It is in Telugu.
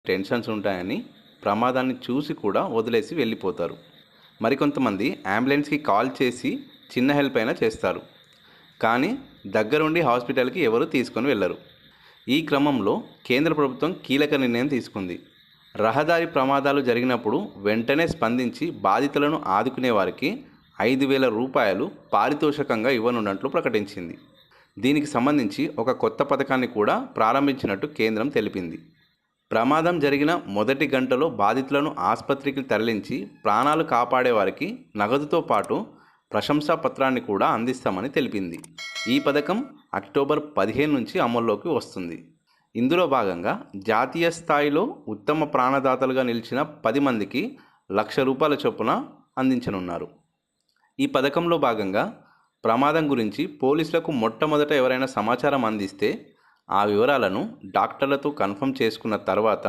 టెన్షన్స్ ఉంటాయని ప్రమాదాన్ని చూసి కూడా వదిలేసి వెళ్ళిపోతారు. మరికొంతమంది అంబులెన్స్కి కాల్ చేసి చిన్న హెల్ప్ అయినా చేస్తారు, కానీ దగ్గరుండి హాస్పిటల్కి ఎవరు తీసుకొని వెళ్ళరు. ఈ క్రమంలో కేంద్ర ప్రభుత్వం కీలక నిర్ణయం తీసుకుంది. రహదారి ప్రమాదాలు జరిగినప్పుడు వెంటనే స్పందించి బాధితులను ఆదుకునే వారికి 5,000 రూపాయలు పారితోషికంగా ఇవ్వనున్నట్లు ప్రకటించింది. దీనికి సంబంధించి ఒక కొత్త పథకాన్ని కూడా ప్రారంభించినట్టు కేంద్రం తెలిపింది. ప్రమాదం జరిగిన మొదటి గంటలో బాధితులను ఆసుపత్రికి తరలించి ప్రాణాలు కాపాడే వారికి నగదుతో పాటు ప్రశంసా పత్రాన్ని కూడా అందిస్తామని తెలిపింది. ఈ పథకం అక్టోబర్ 15 నుంచి అమల్లోకి వస్తుంది. ఇందులో భాగంగా జాతీయ స్థాయిలో ఉత్తమ ప్రాణదాతలుగా నిలిచిన 10 మందికి ₹1,00,000 చొప్పున అందించనున్నారు. ఈ పథకంలో భాగంగా ప్రమాదం గురించి పోలీసులకు మొట్టమొదట ఎవరైనా సమాచారం అందిస్తే ఆ వివరాలను డాక్టర్లతో కన్ఫర్మ్ చేసుకున్న తర్వాత